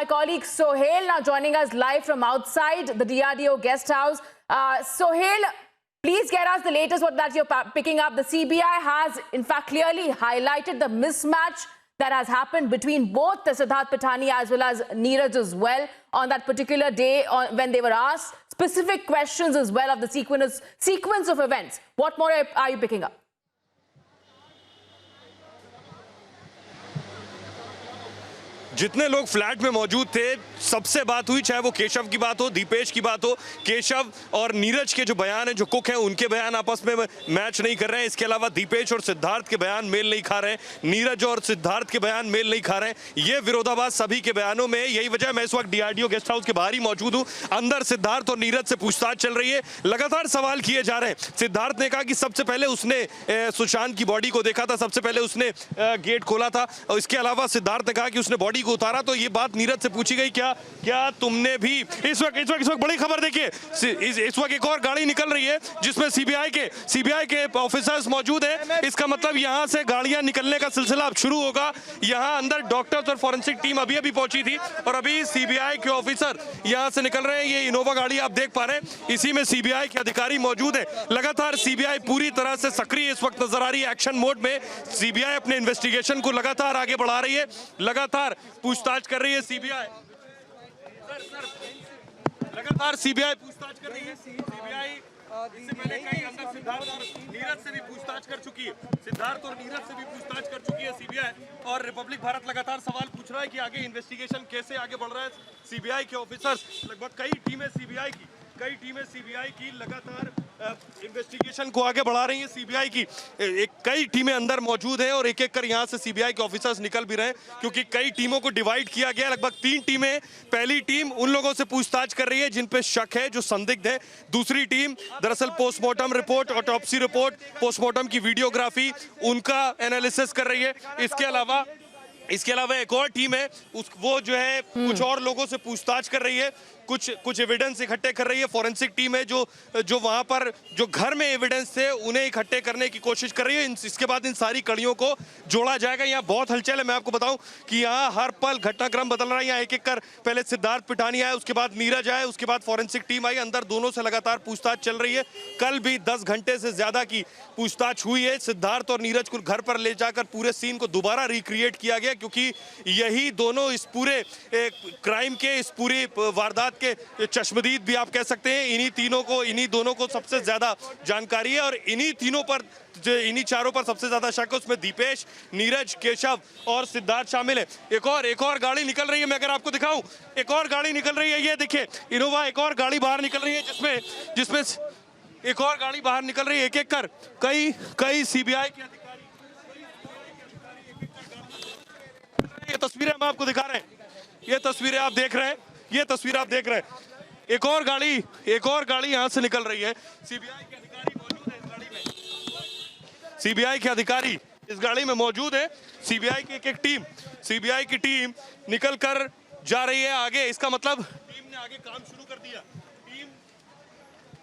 colleague Sohail now joining us live from outside the DRDO guest house. Sohail, please get us the latest what that you're picking up. The CBI has in fact clearly highlighted the mismatch that has happened between both the Siddharth Pithani as well as Neeraj as well on that particular day when they were asked specific questions as well of the sequence of events. What more are you picking up? जितने लोग flat में मौजूद थे सबसे बात हुई, चाहे वो केशव की बात हो, दीपेश की बात हो। केशव और नीरज के जो बयान है, जो कुक हैं, उनके बयान आपस में मैच नहीं कर रहे हैं। इसके अलावा दीपेश और सिद्धार्थ के बयान मेल नहीं खा रहे हैं, नीरज और सिद्धार्थ के बयान मेल नहीं खा रहे हैं। ये विरोधाभास सभी के बयानों में। यही वजह मैं इस वक्त डीआरडीओ गेस्ट हाउस के बाहर ही मौजूद हूँ। अंदर सिद्धार्थ और नीरज से पूछताछ चल रही है, लगातार सवाल किए जा रहे हैं। सिद्धार्थ ने कहा कि सबसे पहले उसने सुशांत की बॉडी को देखा था, सबसे पहले उसने गेट खोला था, और इसके अलावा सिद्धार्थ ने कहा कि उसने बॉडी उतारा। तो ये बात नीरज से पूछी गई, क्या तुमने भी इस वक्त बड़ी खबर देखिए, इस वक्त एक और गाड़ी निकल रही है जिसमें सीबीआई के ऑफिसर्स मौजूद हैं। इसका मतलब यहां से गाड़ियां निकलने का सिलसिला अब शुरू होगा। यहां अंदर डॉक्टर्स और फॉरेंसिक टीम अभी पहुंची थी और अभी सीबीआई के ऑफिसर यहां से निकल रहे हैं। ये इनोवा गाड़ी आप देख पा रहे हैं, इसी में सीबीआई के अधिकारी मौजूद है। लगातार सीबीआई पूरी तरह से सक्रिय इस वक्त नजर आ रही है, एक्शन मोड में। सीबीआई अपने इन्वेस्टिगेशन को लगातार आगे बढ़ा रही है, लगातार पूछताछ कर रही है सीबीआई। लगातार सीबीआई पूछताछ कर रही है। सीबीआई इससे पहले कई अंदर सिद्धार्थ और नीरज से भी पूछताछ कर चुकी है। सिद्धार्थ और नीरज से भी पूछताछ कर चुकी है सीबीआई, और रिपब्लिक भारत लगातार सवाल पूछ रहा है कि आगे इन्वेस्टिगेशन कैसे आगे बढ़ रहा है। सीबीआई के ऑफिसर्स, लगभग कई टीमें सीबीआई की लगातार इन्वेस्टिगेशन को आगे बढ़ा रही है। सीबीआई की कई टीमें अंदर मौजूद हैं और एक एक कर यहां से सीबीआई के ऑफिसर्स निकल भी रहे हैं, क्योंकि कई टीमों को डिवाइड किया गया। लगभग 3 टीमें, पहली टीम उन लोगों से पूछताछ कर रही है जिन पे शक है, जो संदिग्ध है। दूसरी टीम दरअसल postmortem report, autopsy report, postmortem की वीडियोग्राफी, उनका एनालिसिस कर रही है। इसके अलावा एक और टीम है, वो जो है कुछ और लोगों से पूछताछ कर रही है, कुछ एविडेंस इकट्ठे कर रही है। फॉरेंसिक टीम है जो वहां पर जो घर में एविडेंस थे उन्हें इकट्ठे करने की कोशिश कर रही है। इसके बाद इन सारी कड़ियों को जोड़ा जाएगा। यहाँ बहुत हलचल है, मैं आपको बताऊं कि यहाँ हर पल घटनाक्रम बदल रहा है। यहाँ एक एक कर पहले सिद्धार्थ पिठानी आए, उसके बाद नीरज आए, उसके बाद फॉरेंसिक टीम आई। अंदर दोनों से लगातार पूछताछ चल रही है। कल भी 10 घंटे से ज्यादा की पूछताछ हुई है। सिद्धार्थ और नीरज को घर पर ले जाकर पूरे सीन को दोबारा रिक्रिएट किया गया, क्योंकि यही दोनों इस पूरे क्राइम के, इस पूरी वारदात के चश्मदीद भी आप कह सकते हैं। इन्हीं दोनों को सबसे ज्यादा जानकारी है, और इन्हीं चारों पर सबसे ज्यादा शक है। उसमें दीपेश, नीरज, केशव और सिद्धार्थ शामिल है। एक और गाड़ी निकल रही है, मैं अगर आपको दिखाऊं, एक और गाड़ी निकल रही है। ये देखिए इनोवा, एक और गाड़ी बाहर निकल रही है, जिसमें एक और गाड़ी बाहर निकल रही है। एक एक कर कई सीबीआई के अधिकारी, ये तस्वीरें हम आपको दिखा रहे हैं, ये तस्वीरें आप देख रहे हैं। एक और गाड़ी यहां से निकल रही है। सीबीआई के अधिकारी मौजूद है इस गाड़ी में। सीबीआई के अधिकारी इस गाड़ी में मौजूद है। सीबीआई की सीबीआई की टीम निकल कर जा रही है आगे। इसका मतलब टीम ने आगे काम शुरू कर दिया।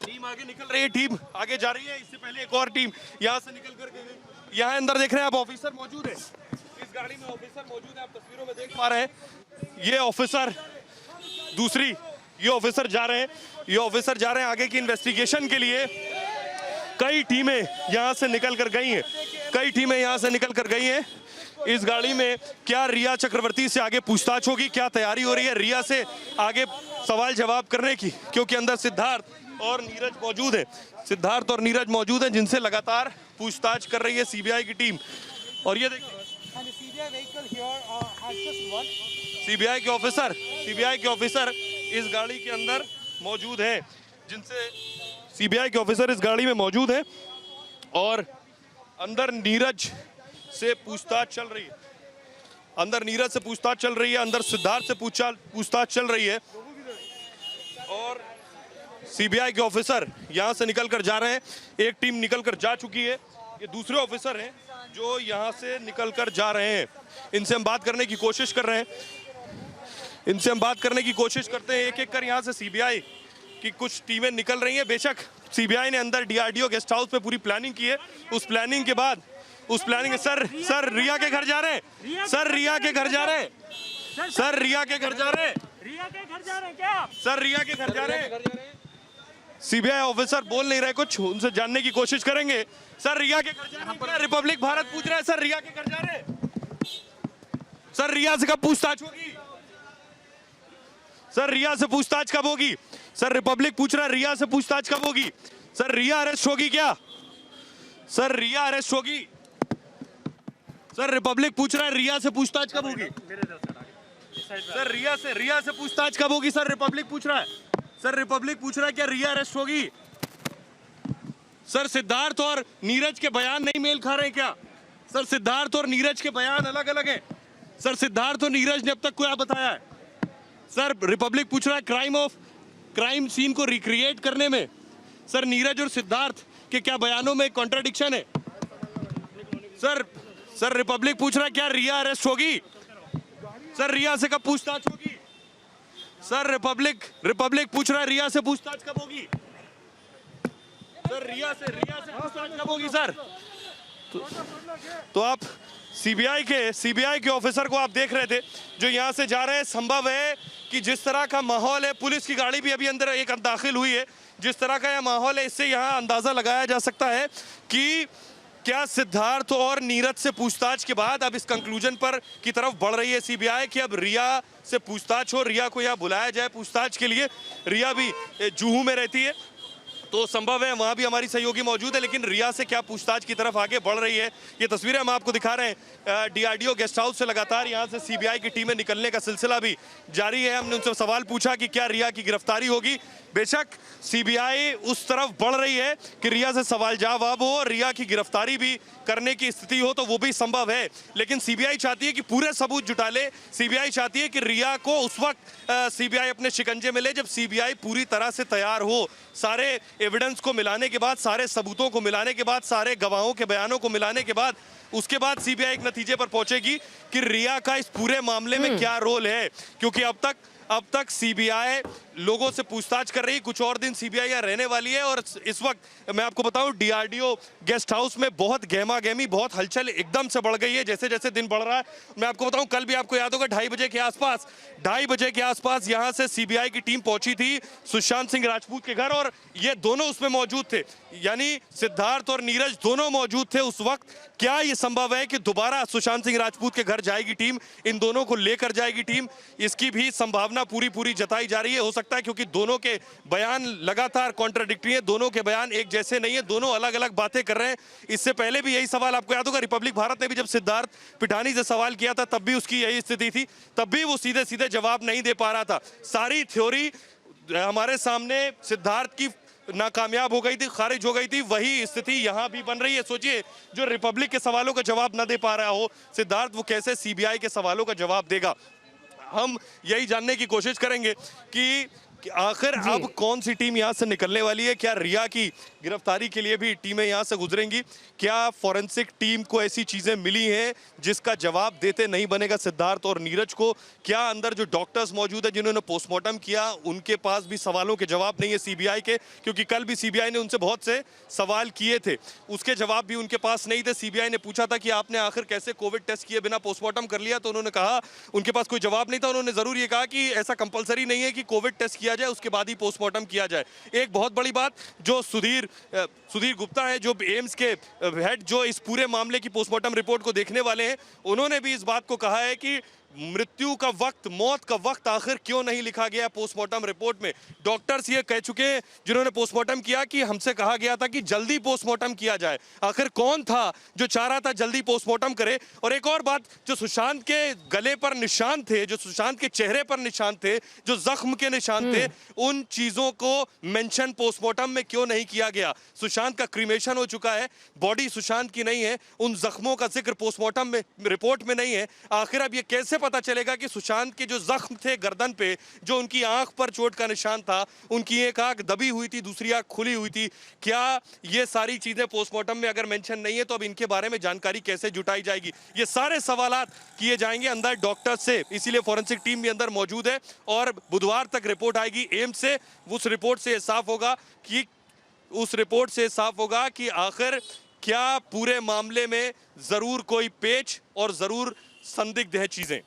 टीम आगे निकल रही है, टीम आगे जा रही है। इससे पहले एक और टीम यहां से निकल कर गई। यहाँ अंदर देख रहे हैं आप, ऑफिसर मौजूद है, इस गाड़ी में ऑफिसर मौजूद है, आप तस्वीरों में देख पा रहे हैं। ये ऑफिसर जा रहे हैं आगे की इन्वेस्टिगेशन के लिए। कई टीमें यहां से निकल कर गई हैं। इस गाड़ी में क्या रिया चक्रवर्ती से आगे पूछताछ होगी, क्या तैयारी हो रही है रिया से आगे सवाल जवाब करने की, क्योंकि अंदर सिद्धार्थ और नीरज मौजूद हैं जिनसे लगातार पूछताछ कर रही है सीबीआई की टीम। और ये देखिए सीबीआई के ऑफिसर इस गाड़ी के अंदर मौजूद हैं, जिनसे सीबीआई के ऑफिसर इस गाड़ी में मौजूद हैं, और अंदर नीरज से पूछताछ चल रही है। अंदर सिद्धार्थ से पूछताछ चल रही है, और सीबीआई के ऑफिसर यहां से निकल कर जा रहे हैं। एक टीम निकल कर जा चुकी है, ये दूसरे ऑफिसर हैं जो यहां से निकल कर जा रहे हैं। इनसे हम बात करने की कोशिश करते हैं। एक एक कर यहां से सीबीआई की कुछ टीमें निकल रही हैं। बेशक सीबीआई ने अंदर डीआरडीओ गेस्ट हाउस पे पूरी प्लानिंग की है। उस प्लानिंग के बाद सर रिया के घर जा रहे हैं। सर रिया के घर जा रहे हैं? रिया के घर जा रहे हैं क्या? सर रिया के घर जा रहे हैं? सीबीआई ऑफिसर बोल नहीं रहे कुछ, उनसे जानने की कोशिश करेंगे। सर रिया के घर जा रहे हैं क्या? रिपब्लिक भारत पूछ रहा है सर रिया के घर जा रहे हैं? सर रिया से कब पूछताछ होगी? सर रिया से पूछताछ कब होगी? सर रिपब्लिक पूछ रहा है रिया से पूछताछ कब होगी? सर रिया अरेस्ट होगी क्या? सर रिया अरेस्ट होगी? सर रिपब्लिक पूछ रहा है रिया से पूछताछ कब होगी? सर रिया से पूछताछ कब होगी? सर रिपब्लिक पूछ रहा है। सर रिपब्लिक पूछ रहा है क्या रिया अरेस्ट होगी? सर सिद्धार्थ और नीरज के बयान नहीं मेल खा रहे हैं क्या? सर सिद्धार्थ और नीरज के बयान अलग अलग हैं। सर सिद्धार्थ और नीरज ने अब तक क्या बताया है? सर रिपब्लिक पूछ रहा है क्राइम सीन को रिक्रिएट करने में सर नीरज और सिद्धार्थ के क्या बयानों में कॉन्ट्राडिक्शन है? सर रिपब्लिक पूछ रहा है क्या रिया अरेस्ट होगी? सर रिया से कब पूछताछ होगी? सर रिपब्लिक पूछ रहा है रिया से पूछताछ कब होगी? सर रिया से पूछताछ कब होगी? सर तो आप सीबीआई के ऑफिसर को आप देख रहे थे जो यहाँ से जा रहे हैं। संभव है कि जिस तरह का माहौल है, पुलिस की गाड़ी भी अभी अंदर एक दाखिल हुई है, जिस तरह का यह माहौल है इससे यहाँ अंदाजा लगाया जा सकता है कि क्या सिद्धार्थ और नीरज से पूछताछ के बाद अब इस कंक्लूजन पर की तरफ बढ़ रही है सीबीआई कि अब रिया से पूछताछ हो, रिया को यहाँ बुलाया जाए पूछताछ के लिए। रिया भी जुहू में रहती है तो संभव है वहाँ भी हमारी सहयोगी मौजूद है, लेकिन रिया से क्या पूछताछ की तरफ आगे बढ़ रही है ये तस्वीरें हम आपको दिखा रहे हैं। डीआरडीओ गेस्ट हाउस से लगातार यहाँ से सीबीआई की टीमें निकलने का सिलसिला भी जारी है। हमने उनसे सवाल पूछा कि क्या रिया की गिरफ्तारी होगी। बेशक सीबीआई उस तरफ बढ़ रही है कि रिया से सवाल जवाब हो और रिया की गिरफ्तारी भी करने की स्थिति हो तो वो भी संभव है, लेकिन सीबीआई चाहती है कि पूरे सबूत जुटा ले। सीबीआई चाहती है कि रिया को उस वक्त सीबीआई अपने शिकंजे में ले जब सीबीआई पूरी तरह से तैयार हो, सारे एविडेंस को मिलाने के बाद, सारे सबूतों को मिलाने के बाद, सारे गवाहों के बयानों को मिलाने के बाद, उसके बाद सीबीआई एक नतीजे पर पहुंचेगी कि रिया का इस पूरे मामले में क्या रोल है। क्योंकि अब तक सीबीआई लोगों से पूछताछ कर रही, कुछ और दिन सीबीआई यहाँ रहने वाली है और इस वक्त मैं आपको बताऊं डीआरडीओ गेस्ट हाउस में बहुत गहमा गहमी, बहुत हलचल एकदम से बढ़ गई है जैसे जैसे दिन बढ़ रहा है। मैं आपको बताऊं कल भी आपको याद होगा 2:30 बजे के आसपास यहाँ से सीबीआई की टीम पहुंची थी सुशांत सिंह राजपूत के घर और ये दोनों उसमें मौजूद थे, यानी सिद्धार्थ और नीरज दोनों मौजूद थे उस वक्त। क्या ये संभव है कि दोबारा सुशांत सिंह राजपूत के घर जाएगी टीम, इन दोनों को लेकर जाएगी टीम? इसकी भी संभावना पूरी जताई जा रही है। हो सकता है क्योंकि दोनों के बयान लगातार कॉन्ट्राडिक्टरी है, दोनों के बयान एक जैसे नहीं है, दोनों अलग अलग बातें कर रहे हैं। इससे पहले भी यही सवाल आपको याद होगा रिपब्लिक भारत ने भी जब सिद्धार्थ पिठानी से सवाल किया था तब भी उसकी यही स्थिति थी, तब भी वो सीधे सीधे जवाब नहीं दे पा रहा था। सारी थ्योरी हमारे सामने सिद्धार्थ की नाकामयाब हो गई थी, खारिज हो गई थी, वही स्थिति यहाँ भी बन रही है। सोचिए जो रिपब्लिक के सवालों का जवाब न दे पा रहा हो सिद्धार्थ, वो कैसे सीबीआई के सवालों का जवाब देगा। हम यही जानने की कोशिश करेंगे कि आखिर अब कौन सी टीम यहाँ से निकलने वाली है। क्या रिया की गिरफ्तारी के लिए भी टीमें यहाँ से गुजरेंगी? क्या फॉरेंसिक टीम को ऐसी चीजें मिली हैं जिसका जवाब देते नहीं बनेगा सिद्धार्थ और नीरज को? क्या अंदर जो डॉक्टर्स मौजूद है जिन्होंने पोस्टमार्टम किया उनके पास भी सवालों के जवाब नहीं है सीबीआई के? क्योंकि कल भी सीबीआई ने उनसे बहुत से सवाल किए थे, उसके जवाब भी उनके पास नहीं थे। सीबीआई ने पूछा था कि आपने आखिर कैसे कोविड टेस्ट किए बिना पोस्टमार्टम कर लिया, तो उन्होंने कहा उनके पास कोई जवाब नहीं था। उन्होंने जरूर ये कहा कि ऐसा कंपलसरी नहीं है कि कोविड टेस्ट किया जाए उसके बाद ही पोस्टमार्टम किया जाए। एक बहुत बड़ी बात जो सुधीर गुप्ता है जो एम्स के हेड जो इस पूरे मामले की पोस्टमार्टम रिपोर्ट को देखने वाले हैं, उन्होंने भी इस बात को कहा है कि मृत्यु का वक्त, मौत का वक्त आखिर क्यों नहीं लिखा गया पोस्टमार्टम रिपोर्ट में। डॉक्टर्स ये कह चुके हैं जिन्होंने पोस्टमार्टम किया कि हमसे कहा गया था कि जल्दी पोस्टमार्टम किया जाए। आखिर कौन था जो चाह रहा था जल्दी पोस्टमार्टम करे? और एक और बात, जो सुशांत के गले पर निशान थे, जो सुशांत के चेहरे पर निशान थे, जो जख्म के निशान थे, उन चीजों को मेंशन पोस्टमार्टम में क्यों नहीं किया गया? सुशांत का क्रीमेशन हो चुका है, बॉडी सुशांत की नहीं है, उन जख्मों का जिक्र पोस्टमार्टम में रिपोर्ट में नहीं है। आखिर अब ये कैसे पता चलेगा कि सुशांत के जो जख्म थे गर्दन पे, जो उनकी आंख पर चोट का निशान था, उनकी एक आंख दबी हुई थी, दूसरी आंख खुली हुई थी, क्या ये सारी चीजें पोस्टमार्टम में अगर मेंशन नहीं है तो अब इनके बारे में जानकारी कैसे जुटाई जाएगी? ये सारे सवालात किए जाएंगे अंदर डॉक्टर से, इसीलिए फॉरेंसिक टीम भी अंदर मौजूद है और बुधवार तक रिपोर्ट आएगी एम्स से। उस रिपोर्ट से साफ होगा कि आखिर क्या पूरे मामले में जरूर कोई पेच और जरूर संदिग्ध है चीजें।